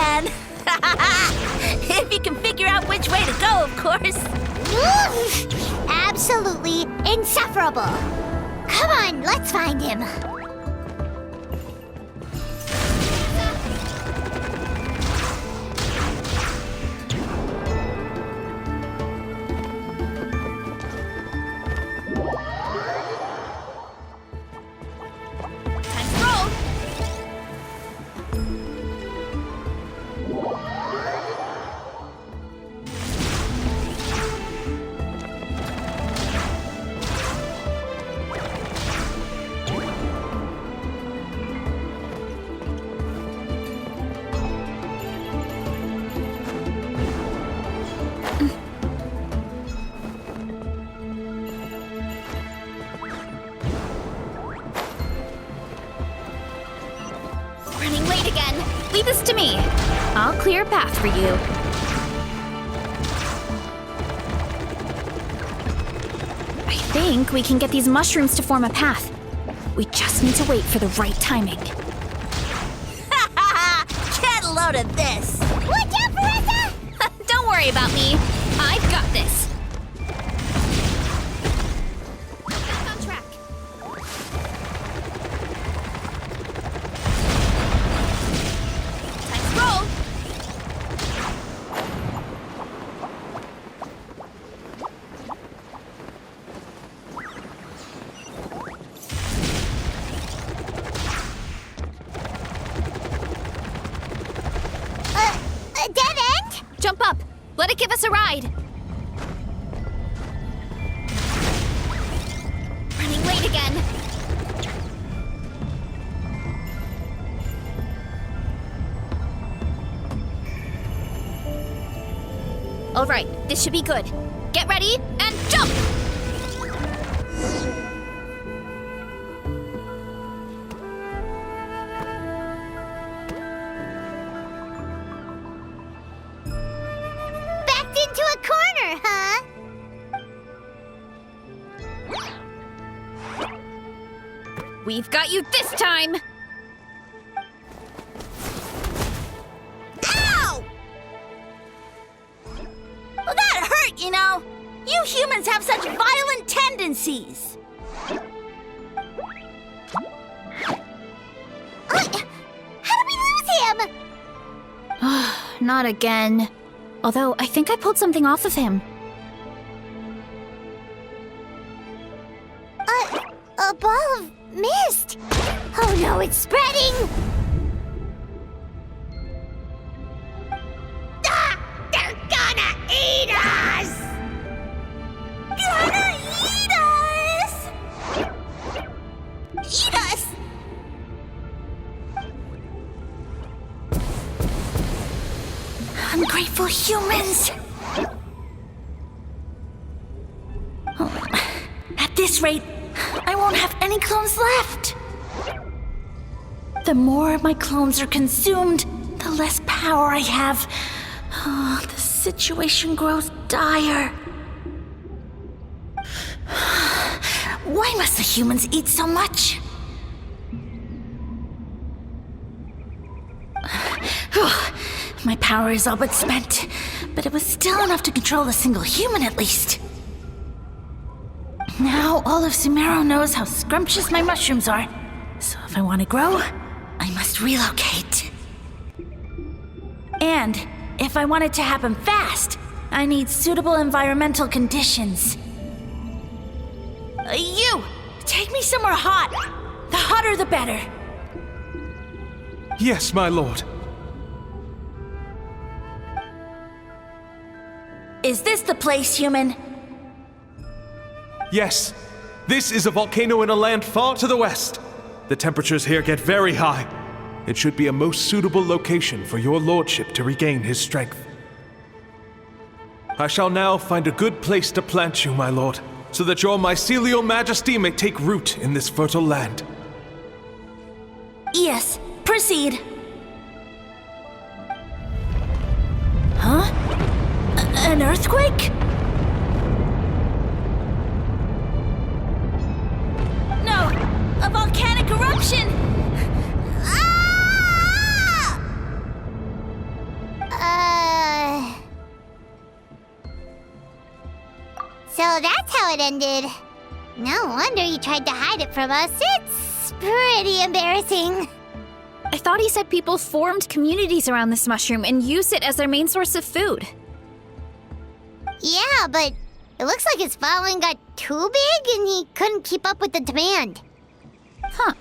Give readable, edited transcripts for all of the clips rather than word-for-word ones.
can. If you can figure out which way to go, of course. Absolutely insufferable. Come on, let's find him. Time to roll. Running late again. Leave this to me. I'll clear a path for you. I think we can get these mushrooms to form a path. We just need to wait for the right timing. Get a load of this! Watch out, Marissa! Don't worry about me. I've got this. Back on track. Time to roll. A dead end? Jump up. Let it give us a ride. Running late again. All right, this should be good. Get ready and jump! Backed into a corner, huh? We've got you this time! Ow! Well, that hurt, you know. You humans have such violent tendencies. How did we lose him? Not again. Although, I think I pulled something off of him. A ball of mist. Oh no, it's spreading. Ah! They're gonna eat us! Gonna eat us! Eat us! Ungrateful humans! Oh, at this rate, I won't have any clones left. The more my clones are consumed, the less power I have. Oh, the situation grows dire. Why must the humans eat so much? My power is all but spent, but it was still enough to control a single human at least. Now all of Sumeru knows how scrumptious my mushrooms are, so if I want to grow, I must relocate. And if I want it to happen fast, I need suitable environmental conditions. You! Take me somewhere hot! The hotter the better! Yes, my lord. Is this the place, human? Yes. This is a volcano in a land far to the west. The temperatures here get very high. It should be a most suitable location for your lordship to regain his strength. I shall now find a good place to plant you, my lord, so that your mycelial majesty may take root in this fertile land. Yes, proceed. Huh? An earthquake? No! A volcanic eruption! Ah! that's how it ended. No wonder he tried to hide it from us. It's pretty embarrassing. I thought he said people formed communities around this mushroom and used it as their main source of food. Yeah, but it looks like his following got too big and he couldn't keep up with the demand. Huh.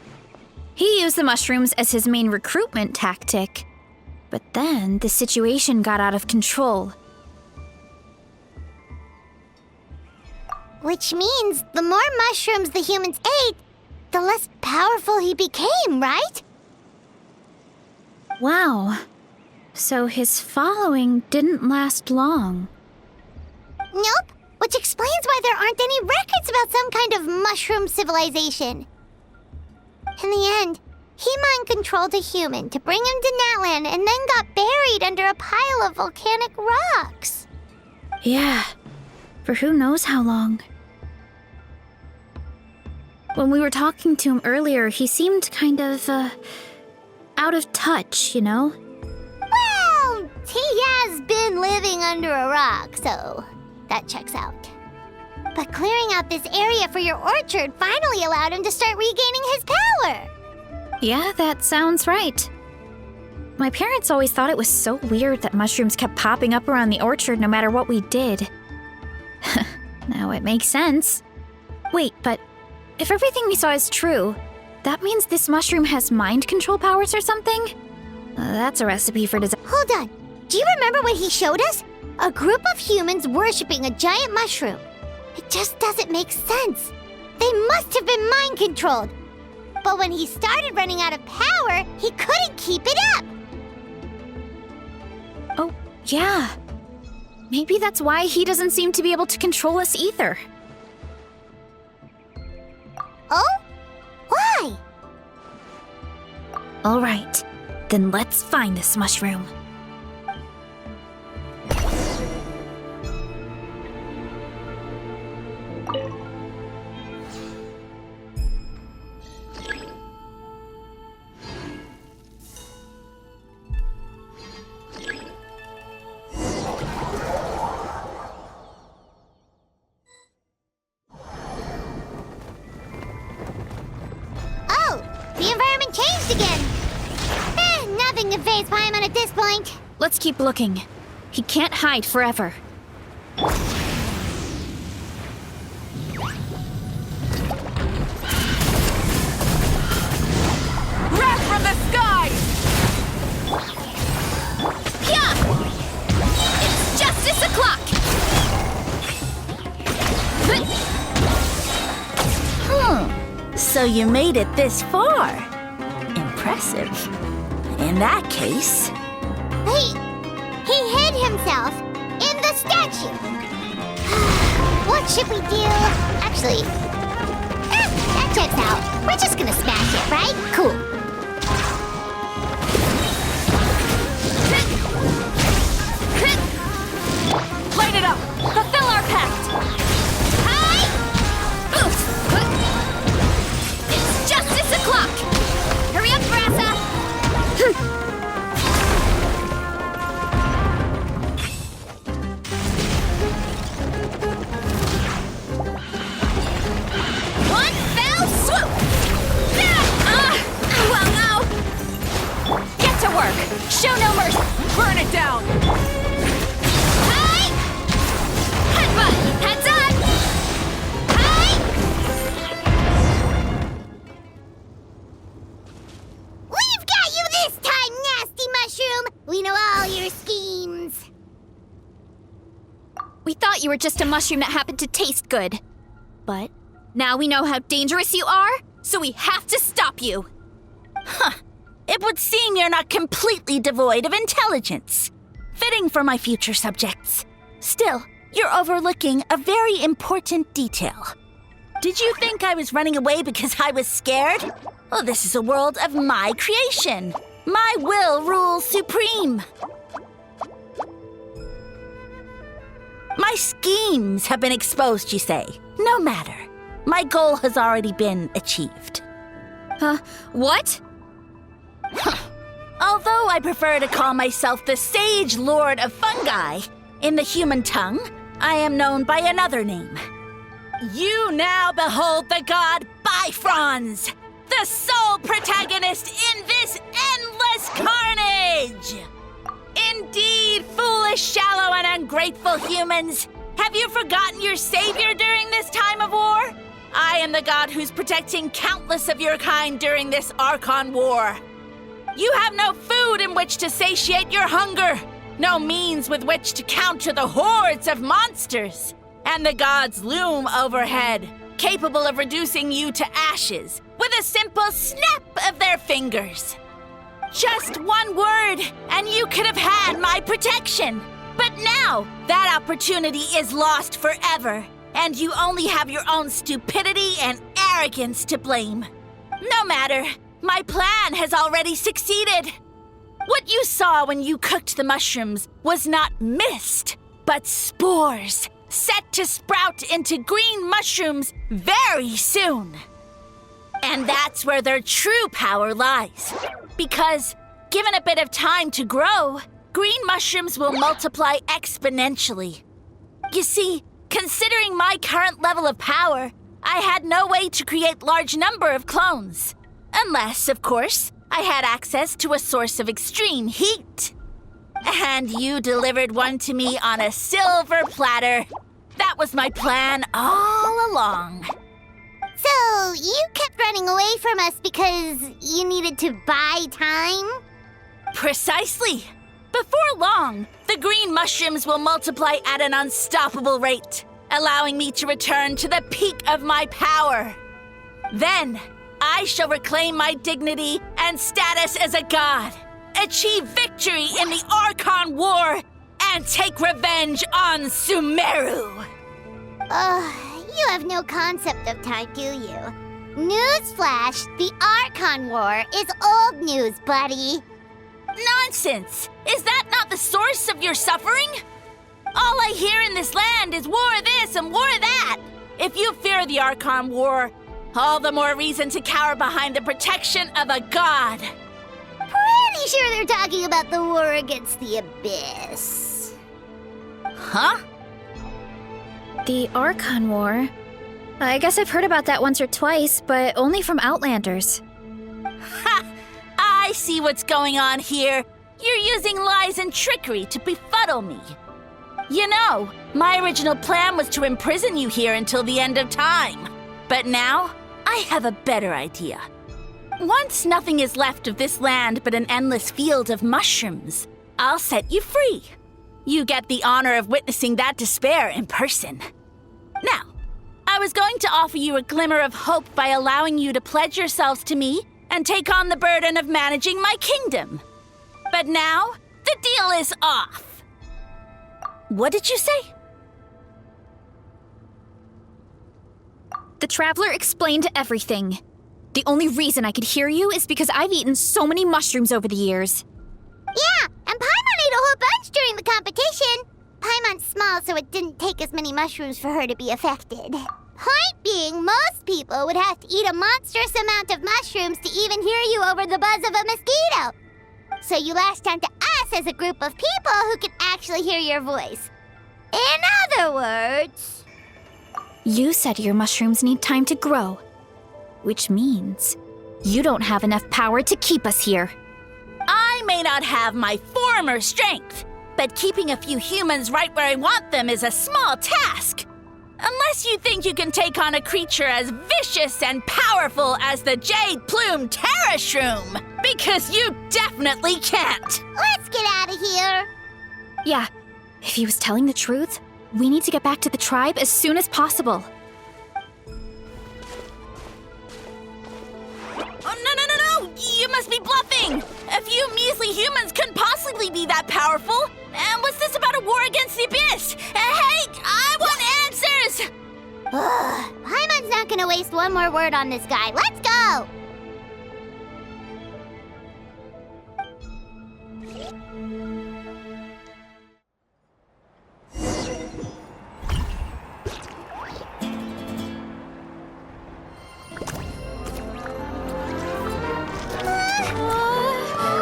He used the mushrooms as his main recruitment tactic. But then the situation got out of control. Which means the more mushrooms the humans ate, the less powerful he became, right? Wow. So his following didn't last long. Nope, which explains why there aren't any records about some kind of mushroom civilization. In the end, he mind-controlled a human to bring him to Natlan and then got buried under a pile of volcanic rocks. Yeah, for who knows how long. When we were talking to him earlier, he seemed kind of, out of touch, you know? Well, he has been living under a rock, so that checks out. But clearing out this area for your orchard finally allowed him to start regaining his power. Yeah, that sounds right. My parents always thought it was so weird that mushrooms kept popping up around the orchard no matter what we did. Now it makes sense. Wait, but if everything we saw is true, that means this mushroom has mind control powers or something? That's a recipe for disaster. Hold on. Do you remember what he showed us? A group of humans worshipping a giant mushroom. It just doesn't make sense. They must have been mind-controlled. But when he started running out of power, he couldn't keep it up. Oh, yeah. Maybe that's why he doesn't seem to be able to control us either. Oh? Why? All right, then let's find this mushroom. The environment changed again. Nothing to phase Paimon at this point. Let's keep looking. He can't hide forever. Wrath from the sky! Yeah! It's justice o'clock! So you made it this far. Impressive. In that case... He hid himself in the statue. What should we do? Actually, that checks out. We're just gonna smash it, right? Cool. Light it up! Fulfill our pact! It's justice o'clock! Hurry up, Brassa! One fell swoop! Well, now! Get to work! Show no mercy! Burn it down! Hi! Headbutt! Heads up! Hi! We've got you this time, nasty mushroom! We know all your schemes. We thought you were just a mushroom that happened to taste good. But now we know how dangerous you are, so we have to stop you. It would seem you're not completely devoid of intelligence. Fitting for my future subjects. Still, you're overlooking a very important detail. Did you think I was running away because I was scared? Well, this is a world of my creation. My will rules supreme. My schemes have been exposed, you say. No matter. My goal has already been achieved. What? Although I prefer to call myself the Sage Lord of Fungi, in the human tongue, I am known by another name. You now behold the god Bifrons, the sole protagonist in this endless carnage! Indeed, foolish, shallow, and ungrateful humans! Have you forgotten your savior during this time of war? I am the god who's protecting countless of your kind during this Archon War. You have no food in which to satiate your hunger, no means with which to counter the hordes of monsters. And the gods loom overhead, capable of reducing you to ashes with a simple snap of their fingers. Just one word, and you could have had my protection. But now, that opportunity is lost forever, and you only have your own stupidity and arrogance to blame. No matter, my plan has already succeeded. What you saw when you cooked the mushrooms was not mist, but spores, set to sprout into green mushrooms very soon. And that's where their true power lies. Because, given a bit of time to grow, green mushrooms will multiply exponentially. You see, considering my current level of power, I had no way to create large number of clones. Unless, of course, I had access to a source of extreme heat. And you delivered one to me on a silver platter. That was my plan all along. So, you kept running away from us because you needed to buy time? Precisely. Before long, the green mushrooms will multiply at an unstoppable rate, allowing me to return to the peak of my power. Then, I shall reclaim my dignity and status as a god, achieve victory in the Archon War, and take revenge on Sumeru. You have no concept of time, do you? Newsflash, the Archon War is old news, buddy. Nonsense! Is that not the source of your suffering? All I hear in this land is war this and war that. If you fear the Archon War, all the more reason to cower behind the protection of a god. Pretty sure they're talking about the war against the Abyss. Huh? The Archon War? I guess I've heard about that once or twice, but only from Outlanders. Ha! I see what's going on here. You're using lies and trickery to befuddle me. You know, my original plan was to imprison you here until the end of time. But now, I have a better idea. Once nothing is left of this land but an endless field of mushrooms, I'll set you free. You get the honor of witnessing that despair in person. Now, I was going to offer you a glimmer of hope by allowing you to pledge yourselves to me and take on the burden of managing my kingdom. But now, the deal is off. What did you say? The Traveler explained everything. The only reason I could hear you is because I've eaten so many mushrooms over the years. Yeah, and Paimon ate a whole bunch during the competition. Paimon's small, so it didn't take as many mushrooms for her to be affected. Point being, most people would have to eat a monstrous amount of mushrooms to even hear you over the buzz of a mosquito. So you latched onto us as a group of people who can actually hear your voice. In other words... You said your mushrooms need time to grow, which means you don't have enough power to keep us here. I may not have my former strength, but keeping a few humans right where I want them is a small task. Unless you think you can take on a creature as vicious and powerful as the Jade Plume Terrashroom, because you definitely can't. Let's get out of here. Yeah, if he was telling the truth, we need to get back to the tribe as soon as possible. Oh, no! You must be bluffing! A few measly humans couldn't possibly be that powerful! And what's this about a war against the Abyss? Hey, I want answers! Paimon's not gonna waste one more word on this guy. Let's go!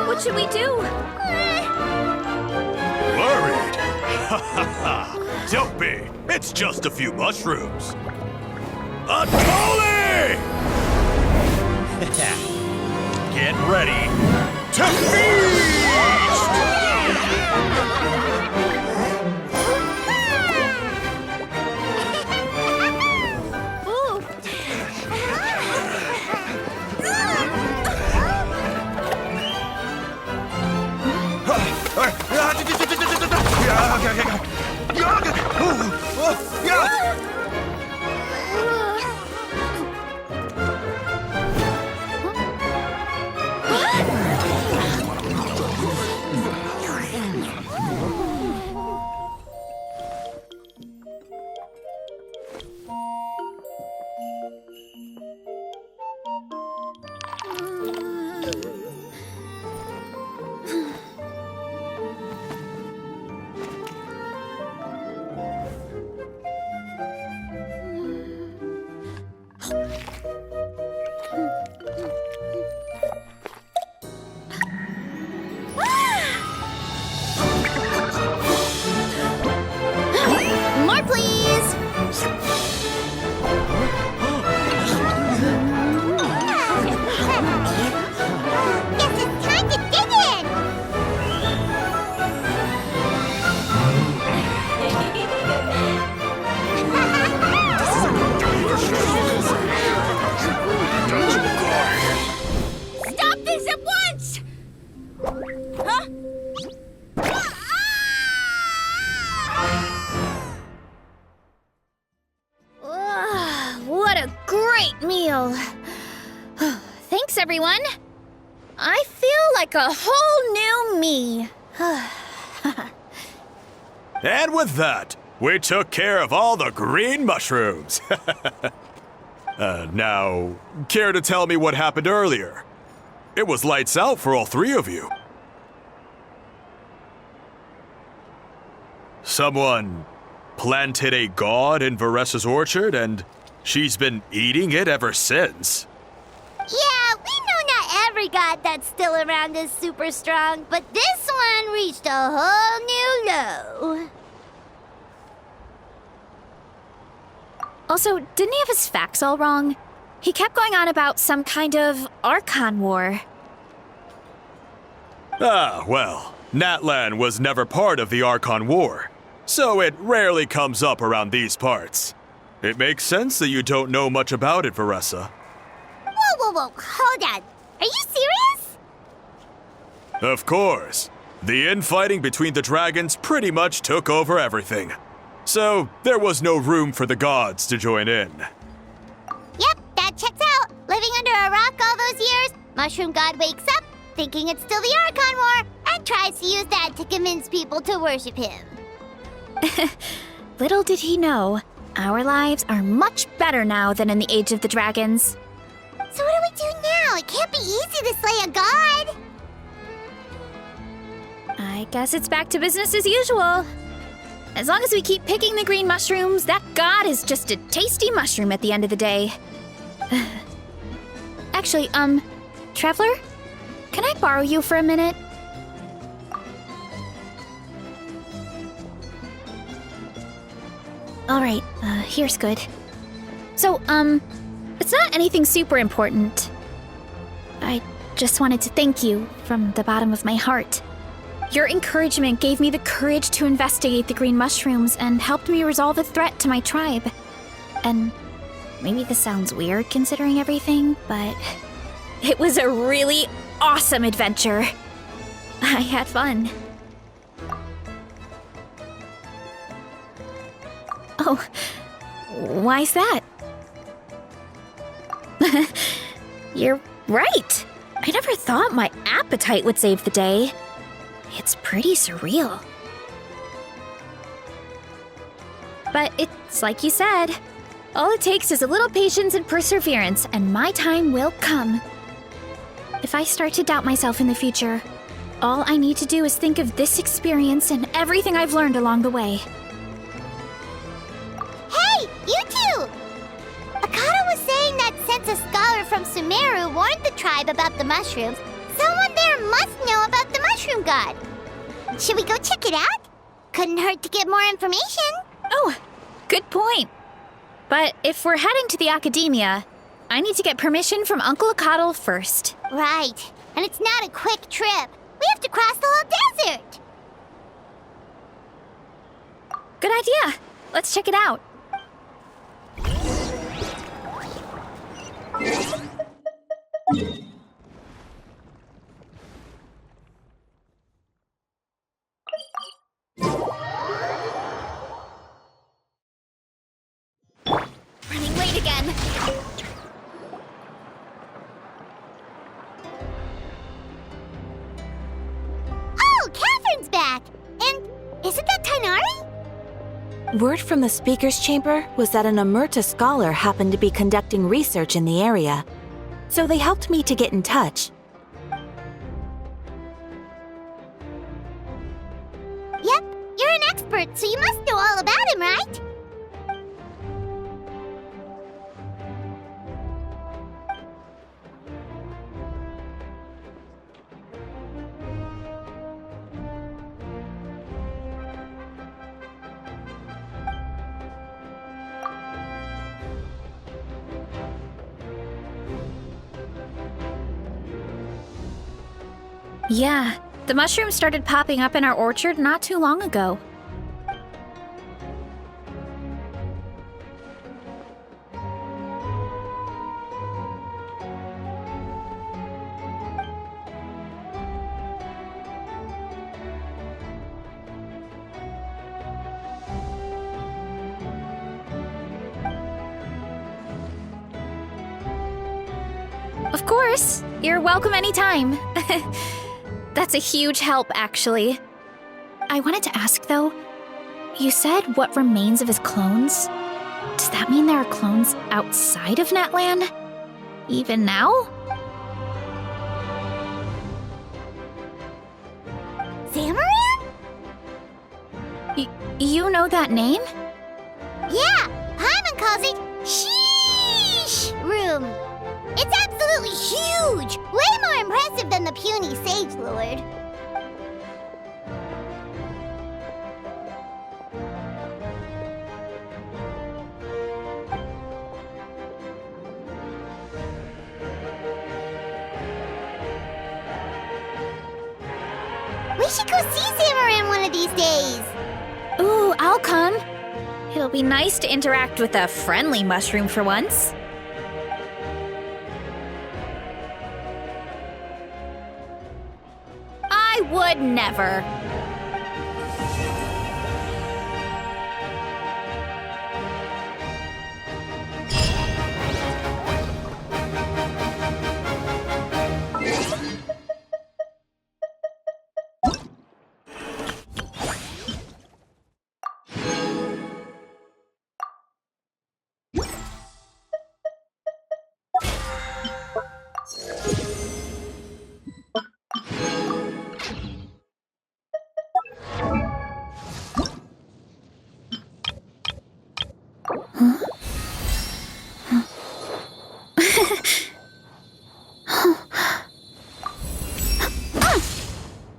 What should we do? Worried? Don't be. It's just a few mushrooms. Atoli! Get ready to feast! More, please! Guess it's time to dig in! Stop this at once! Huh? What a great meal! Thanks, everyone. I feel like a whole new me. And with that, we took care of all the green mushrooms. Now, care to tell me what happened earlier? It was lights out for all three of you. Someone planted a god in Veressa's orchard, and she's been eating it ever since. Yeah, we know not every god that's still around is super strong, but this one reached a whole new low. Also, didn't he have his facts all wrong? He kept going on about some kind of Archon War. Ah, well, Natlan was never part of the Archon War, so it rarely comes up around these parts. It makes sense that you don't know much about it, Veressa. Whoa, hold on. Are you serious? Of course. The infighting between the dragons pretty much took over everything. So, there was no room for the gods to join in. Yep, that checks out. Living under a rock all those years, Mushroom God wakes up, thinking it's still the Archon War, and tries to use that to convince people to worship him. Little did he know, our lives are much better now than in the Age of the Dragons. So what do we do now? It can't be easy to slay a god. I guess it's back to business as usual. As long as we keep picking the green mushrooms, that god is just a tasty mushroom at the end of the day. Actually, Traveler? Can I borrow you for a minute? Alright, here's good. So, it's not anything super important. I just wanted to thank you from the bottom of my heart. Your encouragement gave me the courage to investigate the green mushrooms and helped me resolve a threat to my tribe. And maybe this sounds weird considering everything, but it was a really awesome adventure. I had fun. Oh, why's that? You're right. I never thought my appetite would save the day. It's pretty surreal. But it's like you said. All it takes is a little patience and perseverance, and my time will come. If I start to doubt myself in the future, all I need to do is think of this experience and everything I've learned along the way. Hey, you two! Akata was saying that since a scholar from Sumeru warned the tribe about the mushrooms, someone there must know about the mushroom god. Should we go check it out? Couldn't hurt to get more information. Good point. But if we're heading to the academia, I need to get permission from Uncle Acatl first. Right. And it's not a quick trip. We have to cross the whole desert. Good idea. Let's check it out. Running late again. Oh, Catherine's back! And isn't that Tighnari? Word from the speaker's chamber was that an Omerta scholar happened to be conducting research in the area, so they helped me to get in touch. Yep, you're an expert, so you must know all about him, right? Yeah, the mushrooms started popping up in our orchard not too long ago. Of course, you're welcome anytime. That's a huge help, actually. I wanted to ask, though, you said what remains of his clones? Does that mean there are clones outside of Natlan? Even now? Zamaran? You know that name? Yeah, Paimon calls it Sheesh Room. It's absolutely huge! Way more impressive than the puny Sage Lord. We should go see Zamaran one of these days. Ooh, I'll come. It'll be nice to interact with a friendly mushroom for once. I would never.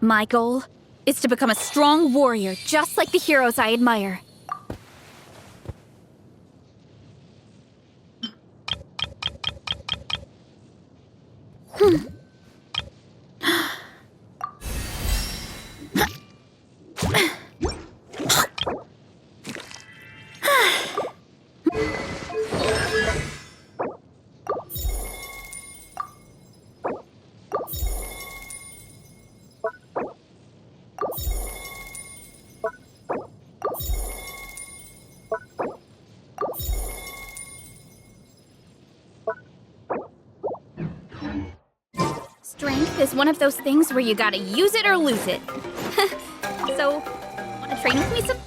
My goal is to become a strong warrior, just like the heroes I admire. Strength is one of those things where you gotta use it or lose it. So, wanna train with me some?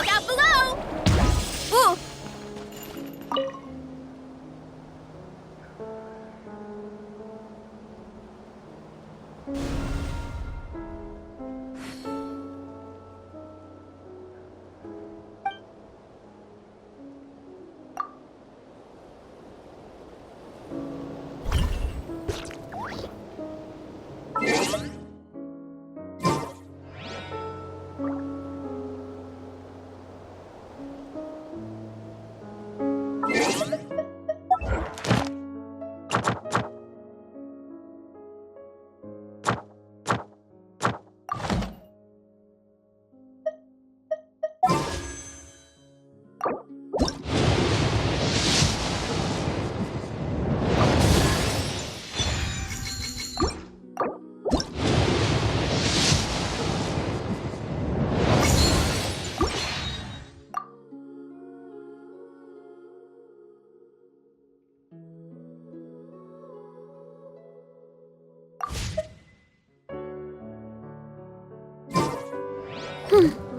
Look out below! Ooh! Hmm.